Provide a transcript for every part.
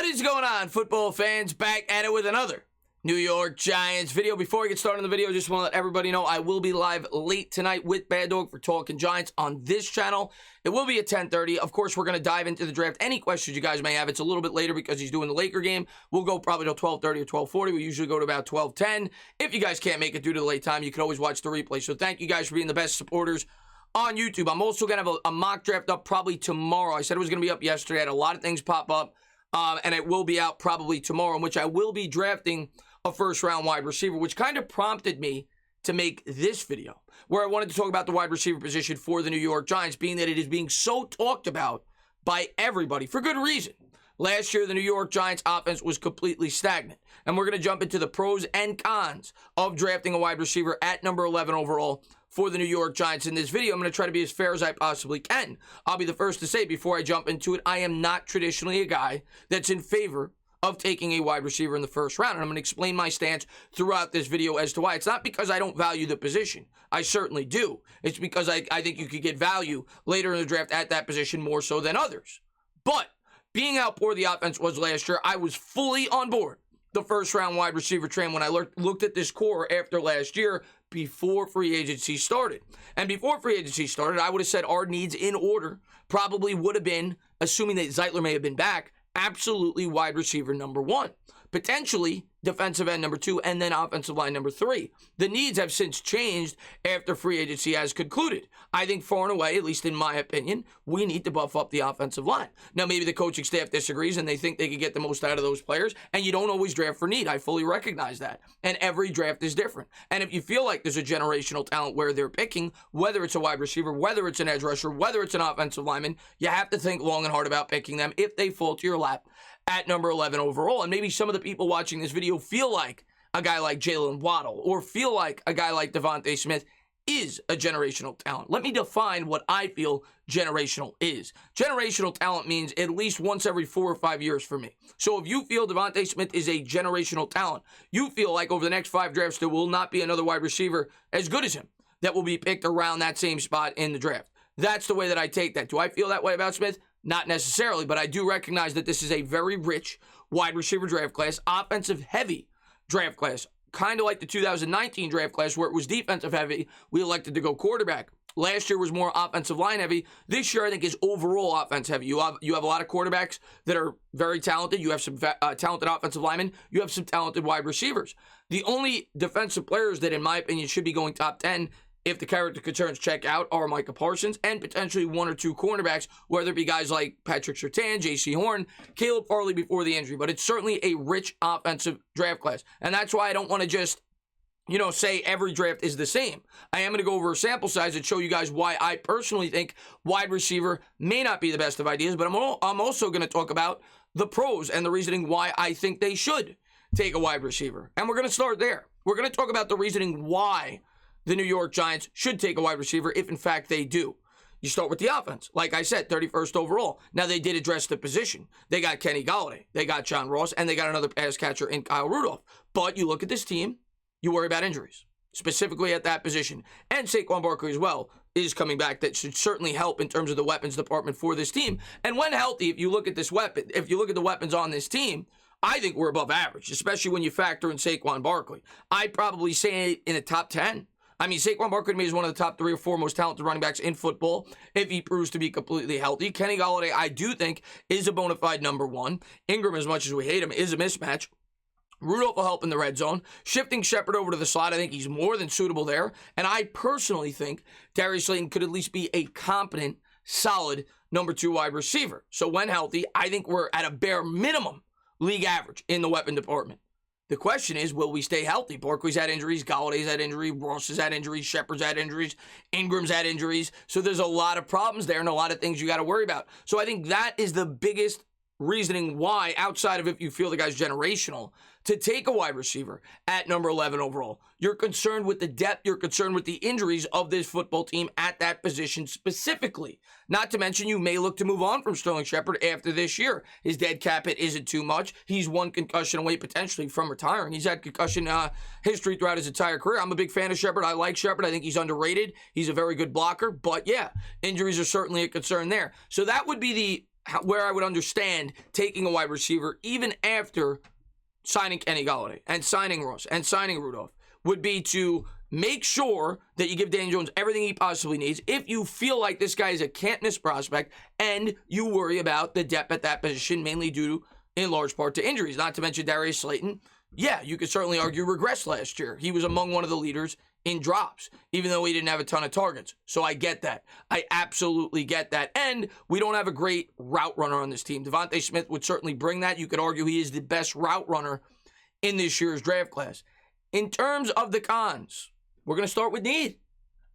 What is going on, football fans? Back at it with another New York Giants video. Before I get started on the video, just want to let everybody know I will be live late tonight with Bad Dog for Talking Giants on this channel. It will be at 10:30. Of course, we're going to dive into the draft. Any questions you guys may have, it's a little bit later because he's doing the Laker game. We'll go probably till 12:30 or 12:40. We usually go to about 12:10. If you guys can't make it due to the late time, you can always watch the replay. So thank you guys for being the best supporters on YouTube. I'm also going to have a mock draft up probably tomorrow. I said it was going to be up yesterday. I had a lot of things pop up. And it will be out probably tomorrow, in which I will be drafting a first-round wide receiver, which kind of prompted me to make this video, where I wanted to talk about the wide receiver position for the New York Giants, being that it is being so talked about by everybody for good reason. Last year, the New York Giants offense was completely stagnant. And we're going to jump into the pros and cons of drafting a wide receiver at number 11 overall for the New York Giants. In this video, I'm going to try to be as fair as I possibly can. I'll be the first to say, before I jump into it, I am not traditionally a guy that's in favor of taking a wide receiver in the first round. And I'm going to explain my stance throughout this video as to why. It's not because I don't value the position. I certainly do. It's because I think you could get value later in the draft at that position more so than others. But being how poor the offense was last year, I was fully on board the first-round wide receiver train when I looked at this core after last year, before free agency started. And before free agency started, I would have said our needs in order probably would have been, assuming that Zeitler may have been back, absolutely wide receiver number 1. Potentially defensive end number 2, and then offensive line number 3. The needs have since changed after free agency has concluded. I think far and away, at least in my opinion, we need to buff up the offensive line. Now, maybe the coaching staff disagrees and they think they can get the most out of those players, and you don't always draft for need. I fully recognize that. And every draft is different. And if you feel like there's a generational talent where they're picking, whether it's a wide receiver, whether it's an edge rusher, whether it's an offensive lineman, you have to think long and hard about picking them if they fall to your lap at number 11 overall. And maybe some of the people watching this video feel like a guy like Jalen Waddle or feel like a guy like Devonta Smith is a generational talent. Let me define what I feel generational is. Generational talent means at least once every 4 or 5 years for me. So if you feel Devonta Smith is a generational talent, you feel like over the next 5 drafts there will not be another wide receiver as good as him that will be picked around that same spot in the draft. That's the way that I take that. Do I feel that way about Smith? Not necessarily, but I do recognize that this is a very rich wide receiver draft class, offensive heavy draft class, kind of like the 2019 draft class where it was defensive heavy. We elected to go quarterback. Last year was more offensive line heavy. This year, I think, is overall offense heavy. You have a lot of quarterbacks that are very talented. You have some talented offensive linemen. You have some talented wide receivers. The only defensive players that, in my opinion, should be going top 10 if the character concerns check out are Micah Parsons and potentially 1 or 2 cornerbacks, whether it be guys like Patrick Surtain, J.C. Horn, Caleb Farley before the injury. But it's certainly a rich offensive draft class. And that's why I don't want to just, say every draft is the same. I am going to go over a sample size and show you guys why I personally think wide receiver may not be the best of ideas. But I'm also going to talk about the pros and the reasoning why I think they should take a wide receiver. And we're going to start there. We're going to talk about the reasoning why the New York Giants should take a wide receiver if, in fact, they do. You start with the offense. Like I said, 31st overall. Now, they did address the position. They got Kenny Golladay. They got John Ross. And they got another pass catcher in Kyle Rudolph. But you look at this team, you worry about injuries, specifically at that position. And Saquon Barkley as well is coming back. That should certainly help in terms of the weapons department for this team. And when healthy, if you look at the weapons on this team, I think we're above average, especially when you factor in Saquon Barkley. I'd probably say in the top 10. I mean, Saquon Barkley to me is one of the top 3 or 4 most talented running backs in football if he proves to be completely healthy. Kenny Golladay, I do think, is a bona fide number 1. Ingram, as much as we hate him, is a mismatch. Rudolph will help in the red zone. Shifting Shepard over to the slot, I think he's more than suitable there. And I personally think Darius Slayton could at least be a competent, solid number 2 wide receiver. So when healthy, I think we're at a bare minimum league average in the weapon department. The question is, will we stay healthy? Barkley's had injuries, Galladay's had injuries, Ross has had injuries, Shepard's had injuries, Ingram's had injuries. So there's a lot of problems there and a lot of things you got to worry about. So I think that is the biggest reasoning why, outside of if you feel the guy's generational, to take a wide receiver at number 11 overall. You're concerned with the depth. You're concerned with the injuries of this football team at that position specifically. Not to mention, you may look to move on from Sterling Shepard after this year. His dead cap hit isn't too much. He's 1 concussion away potentially from retiring. He's had concussion history throughout his entire career. I'm a big fan of Shepard. I like Shepard. I think he's underrated. He's a very good blocker. But yeah, injuries are certainly a concern there. So that would be the where I would understand taking a wide receiver even after signing Kenny Golladay and signing Ross and signing Rudolph would be to make sure that you give Daniel Jones everything he possibly needs if you feel like this guy is a can't-miss prospect and you worry about the depth at that position, mainly due in large part to injuries. Not to mention Darius Slayton. Yeah, you could certainly argue regressed last year. He was among one of the leaders in drops, even though he didn't have a ton of targets. So I get that. I absolutely get that. And we don't have a great route runner on this team. Devonta Smith would certainly bring that. You could argue he is the best route runner in this year's draft class. In terms of the cons, we're going to start with need.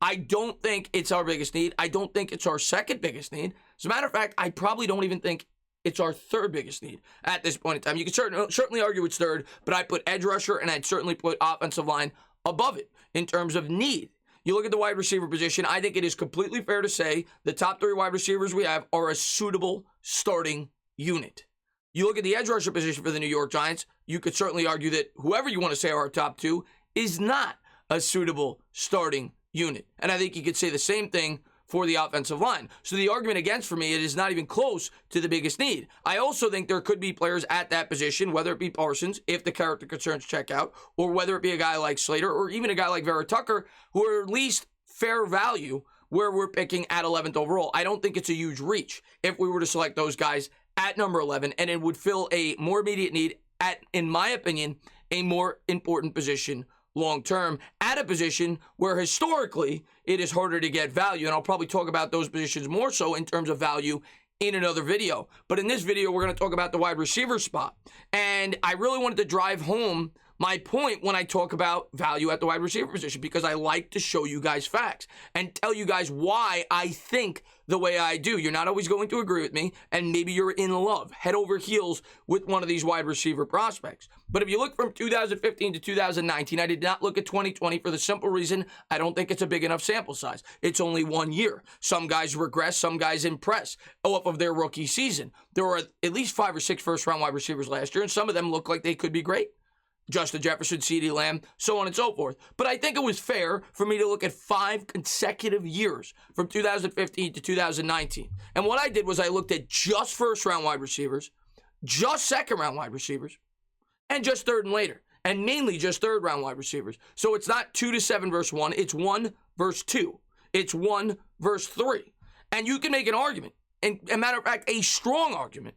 I don't think it's our biggest need. I don't think it's our second biggest need. As a matter of fact, I probably don't even think it's our third biggest need at this point in time. You can certainly argue it's third, but I'd put edge rusher and I'd certainly put offensive line above it in terms of need. You look at the wide receiver position, I think it is completely fair to say the top 3 wide receivers we have are a suitable starting unit. You look at the edge rusher position for the New York Giants, you could certainly argue that whoever you want to say are our top 2 is not a suitable starting unit. And I think you could say the same thing for the offensive line. So the argument against, for me, it is not even close to the biggest need. I also think there could be players at that position, whether it be Parsons, if the character concerns check out, or whether it be a guy like Slater, or even a guy like Vera Tucker, who are at least fair value where we're picking at 11th overall. I don't think it's a huge reach if we were to select those guys at number 11, and it would fill a more immediate need at, in my opinion, a more important position long-term at a position where historically it is harder to get value. And I'll probably talk about those positions more so in terms of value in another video. But in this video, we're going to talk about the wide receiver spot. And I really wanted to drive home my point when I talk about value at the wide receiver position, because I like to show you guys facts and tell you guys why I think the way I do. You're not always going to agree with me, and maybe you're in love, head over heels with one of these wide receiver prospects. But if you look from 2015 to 2019, I did not look at 2020 for the simple reason I don't think it's a big enough sample size. It's only 1 year. Some guys regress, some guys impress off of their rookie season. There were at least 5 or 6 first-round wide receivers last year, and some of them look like they could be great. Justin Jefferson, CeeDee Lamb, so on and so forth. But I think it was fair for me to look at 5 consecutive years from 2015 to 2019. And what I did was I looked at just first-round wide receivers, just second-round wide receivers, and just third and later, and mainly just third-round wide receivers. So it's not 2 to 7 versus 1. It's 1 versus 2. It's 1 versus 3. And you can make an argument, and a matter of fact, a strong argument,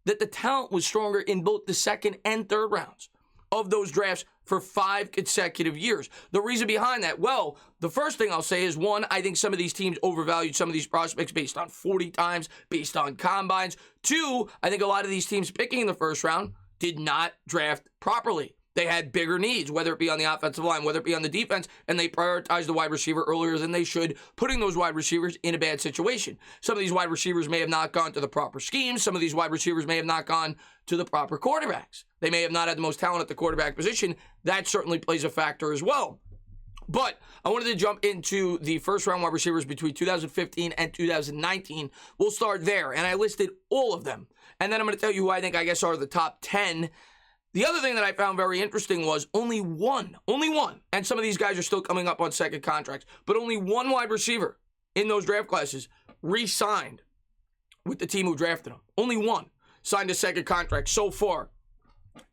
that the talent was stronger in both the second and third rounds of those drafts for 5 consecutive years. The reason behind that, well, the first thing I'll say is, 1, I think some of these teams overvalued some of these prospects based on 40 times, based on combines. 2, I think a lot of these teams picking in the first round did not draft properly. They had bigger needs, whether it be on the offensive line, whether it be on the defense, and they prioritized the wide receiver earlier than they should, putting those wide receivers in a bad situation. Some of these wide receivers may have not gone to the proper schemes. Some of these wide receivers may have not gone to the proper quarterbacks. They may have not had the most talent at the quarterback position. That certainly plays a factor as well. But I wanted to jump into the first-round wide receivers between 2015 and 2019. We'll start there, and I listed all of them. And then I'm going to tell you who I think, I guess, are the top 10. The other thing that I found very interesting was only one, and some of these guys are still coming up on second contracts, but only one wide receiver in those draft classes re-signed with the team who drafted him. Only one signed a second contract so far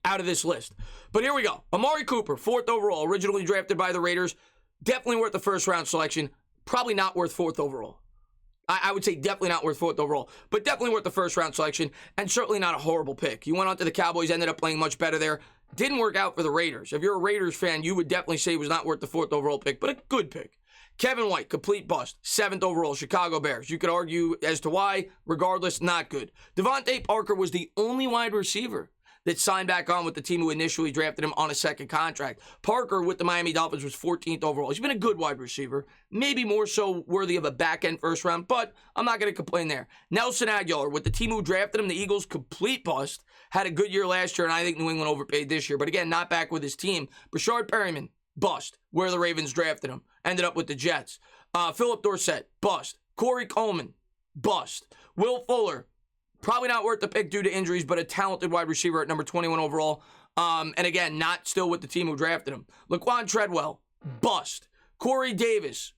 out of this list. But here we go. Amari Cooper, 4th overall, originally drafted by the Raiders. Definitely worth the first-round selection. Probably not worth 4th overall. I would say definitely not worth 4th overall, but definitely worth the first-round selection, and certainly not a horrible pick. He went on to the Cowboys, ended up playing much better there. Didn't work out for the Raiders. If you're a Raiders fan, you would definitely say he was not worth the 4th overall pick, but a good pick. Kevin White, complete bust, 7th overall, Chicago Bears. You could argue as to why. Regardless, not good. Devontae Parker was the only wide receiver that signed back on with the team who initially drafted him on a second contract. Parker with the Miami Dolphins was 14th overall. He's been a good wide receiver, maybe more so worthy of a back-end first round, but I'm not going to complain there. Nelson Agholor with the team who drafted him, the Eagles, complete bust. Had a good year last year, and I think New England overpaid this year, but again, not back with his team. Brashard Perryman, bust, where the Ravens drafted him. Ended up with the Jets. Philip Dorsett, bust. Corey Coleman, bust. Will Fuller, probably not worth the pick due to injuries, but a talented wide receiver at number 21 overall. And again, not still with the team who drafted him. Laquan Treadwell, bust. Corey Davis,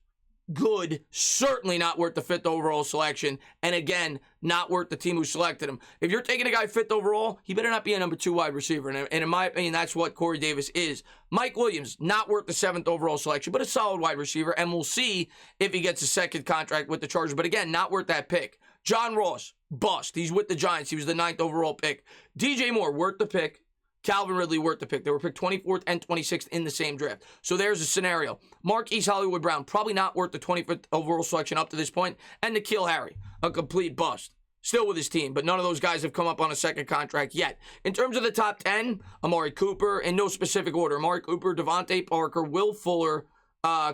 good, certainly not worth the 5th overall selection, and again, not worth the team who selected him. If you're taking a guy 5th overall, he better not be a number 2 wide receiver, and in my opinion, that's what Corey Davis is. Mike Williams, not worth the 7th overall selection, but a solid wide receiver, and we'll see if he gets a second contract with the Chargers, but again, not worth that pick. John Ross, bust. He's with the Giants. He was the 9th overall pick. DJ Moore, worth the pick. Calvin Ridley, worth the pick. They were picked 24th and 26th in the same draft. So there's a scenario. Marquise Hollywood Brown, probably not worth the 25th overall selection up to this point. And N'Keal Harry, a complete bust. Still with his team, but none of those guys have come up on a second contract yet. In terms of the top 10, Amari Cooper, in no specific order. Amari Cooper, Devontae Parker, Will Fuller,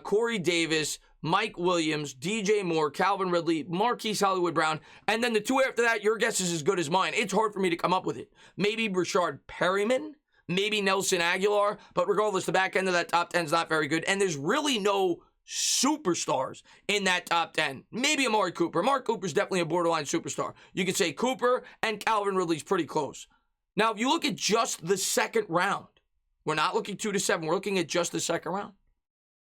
Corey Davis, Mike Williams, DJ Moore, Calvin Ridley, Marquise Hollywood Brown, and then the 2 after that, your guess is as good as mine. It's hard for me to come up with it. Maybe Rashard Perryman, maybe Nelson Aguilar, but regardless, the back end of that top 10 is not very good, and there's really no superstars in that top 10. Maybe Amari Cooper. Amari Cooper's definitely a borderline superstar. You could say Cooper and Calvin Ridley's pretty close. Now, if you look at just the second round, we're not looking 2 to 7, we're looking at just the second round.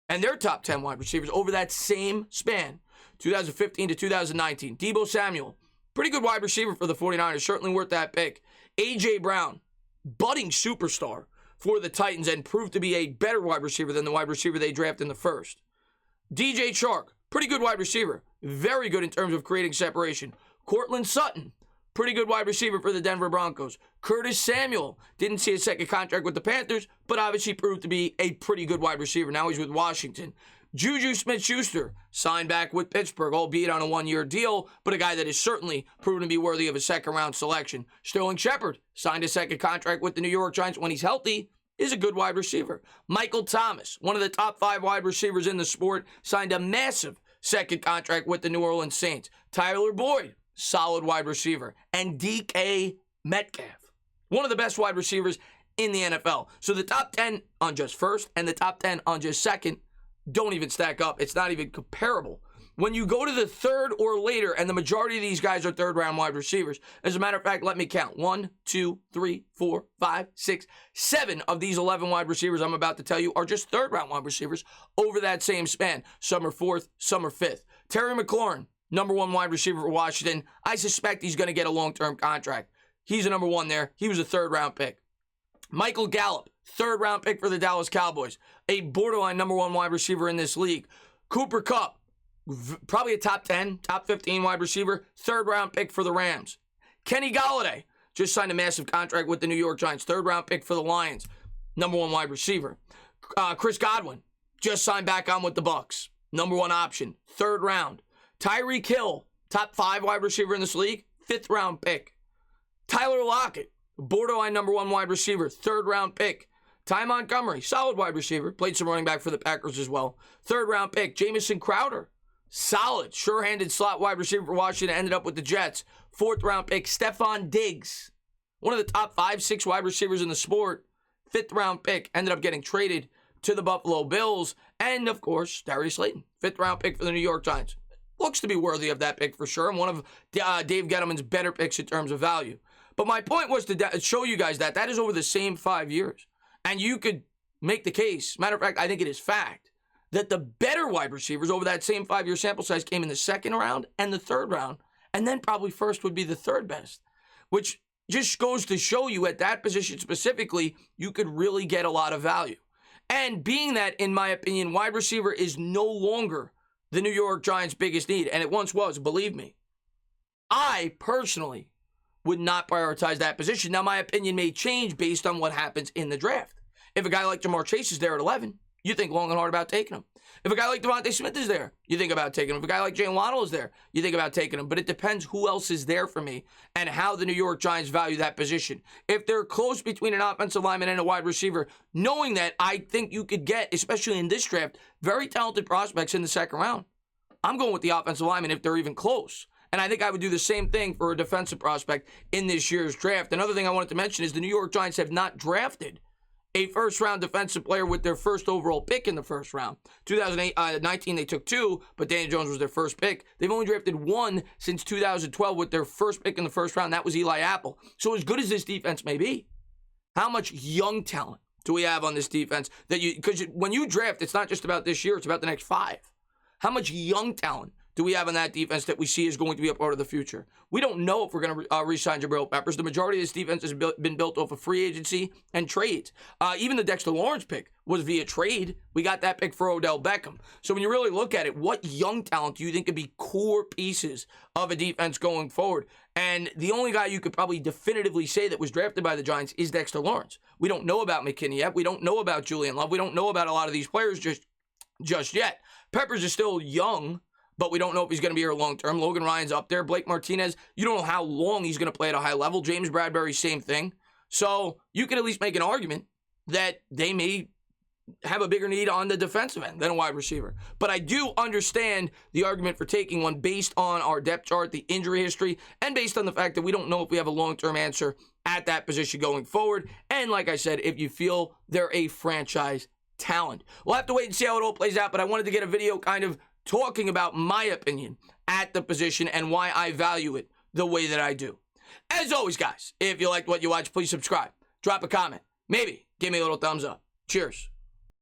And their top 10 wide receivers over that same span, 2015 to 2019. Deebo Samuel, pretty good wide receiver for the 49ers, certainly worth that pick. A.J. Brown, budding superstar for the Titans and proved to be a better wide receiver than the wide receiver they drafted in the first. DJ Chark, pretty good wide receiver, very good in terms of creating separation. Courtland Sutton, pretty good wide receiver for the Denver Broncos. Curtis Samuel didn't see a second contract with the Panthers, but obviously proved to be a pretty good wide receiver. Now he's with Washington. Juju Smith-Schuster signed back with Pittsburgh, albeit on a 1-year deal, but a guy that is certainly proven to be worthy of a second-round selection. Sterling Shepard signed a second contract with the New York Giants. When he's healthy, is a good wide receiver. Michael Thomas, one of the top 5 wide receivers in the sport, signed a massive second contract with the New Orleans Saints. Tyler Boyd, solid wide receiver. And DK Metcalf, one of the best wide receivers in the NFL. So the top 10 on just first and the top 10 on just second don't even stack up. It's not even comparable. When you go to the third or later, and the majority of these guys are third-round wide receivers. As a matter of fact, let me count. 1, 2, 3, 4, 5, 6, 7 of these 11 wide receivers I'm about to tell you are just third-round wide receivers over that same span. Some are 4th, some are 5th. Terry McLaurin, number 1 wide receiver for Washington. I suspect he's going to get a long-term contract. He's a number 1 there. He was a third-round pick. Michael Gallup, third-round pick for the Dallas Cowboys. A borderline number 1 wide receiver in this league. Cooper Kupp, probably a top 10, top 15 wide receiver. Third-round pick for the Rams. Kenny Golladay just signed a massive contract with the New York Giants. Third-round pick for the Lions. Number 1 wide receiver. Chris Godwin just signed back on with the Bucs. Number 1 option. Third round. Tyreek Hill, top 5 wide receiver in this league. 5th-round pick. Tyler Lockett, borderline number 1 wide receiver. 3rd-round pick. Ty Montgomery, solid wide receiver. Played some running back for the Packers as well. 3rd-round pick. Jamison Crowder, solid, sure-handed slot wide receiver for Washington. Ended up with the Jets. 4th-round pick. Stephon Diggs, one of the top 5-6 wide receivers in the sport. 5th-round pick. Ended up getting traded to the Buffalo Bills. And, of course, Darius Slayton, 5th-round pick for the New York Giants. Looks to be worthy of that pick for sure, and one of Dave Gettleman's better picks in terms of value. But my point was to show you guys that is over the same 5 years. And you could make the case, matter of fact, I think it is fact, that the better wide receivers over that same 5-year sample size came in the 2nd round and the 3rd round, and then probably first would be the 3rd best, which just goes to show you at that position specifically, you could really get a lot of value. And being that, in my opinion, wide receiver is no longer the New York Giants' biggest need, and it once was, believe me, I personally would not prioritize that position. Now, my opinion may change based on what happens in the draft. If a guy like Jamar Chase is there at 11, you think long and hard about taking him. If a guy like Devonta Smith is there, you think about taking him. If a guy like Jalen Waddle is there, you think about taking him. But it depends who else is there for me and how the New York Giants value that position. If they're close between an offensive lineman and a wide receiver, knowing that I think you could get, especially in this draft, very talented prospects in the 2nd round, I'm going with the offensive lineman if they're even close. And I think I would do the same thing for a defensive prospect in this year's draft. Another thing I wanted to mention is the New York Giants have not drafted a first-round defensive player with their 1st overall pick in the 1st round. 2019, they took 2, but Daniel Jones was their first pick. They've only drafted 1 since 2012 with their 1st pick in the 1st round. That was Eli Apple. So as good as this defense may be, how much young talent do we have on this defense? Because when you draft, it's not just about this year, it's about the next 5. How much young talent do we have on that defense that we see is going to be a part of the future? We don't know if we're going to re-sign Jabril Peppers. The majority of this defense has been built off of free agency and trades. Even the Dexter Lawrence pick was via trade. We got that pick for Odell Beckham. So when you really look at it, what young talent do you think could be core pieces of a defense going forward? And the only guy you could probably definitively say that was drafted by the Giants is Dexter Lawrence. We don't know about McKinney yet. We don't know about Julian Love. We don't know about a lot of these players just yet. Peppers is still young, but we don't know if he's going to be here long term. Logan Ryan's up there. Blake Martinez, you don't know how long he's going to play at a high level. James Bradbury, same thing. So you can at least make an argument that they may have a bigger need on the defensive end than a wide receiver. But I do understand the argument for taking one based on our depth chart, the injury history, and based on the fact that we don't know if we have a long-term answer at that position going forward. And like I said, if you feel they're a franchise talent. We'll have to wait and see how it all plays out, but I wanted to get a video kind of talking about my opinion at the position and why I value it the way that I do. As always, guys, if you liked what you watched, please subscribe. Drop a comment. Maybe give me a little thumbs up. Cheers.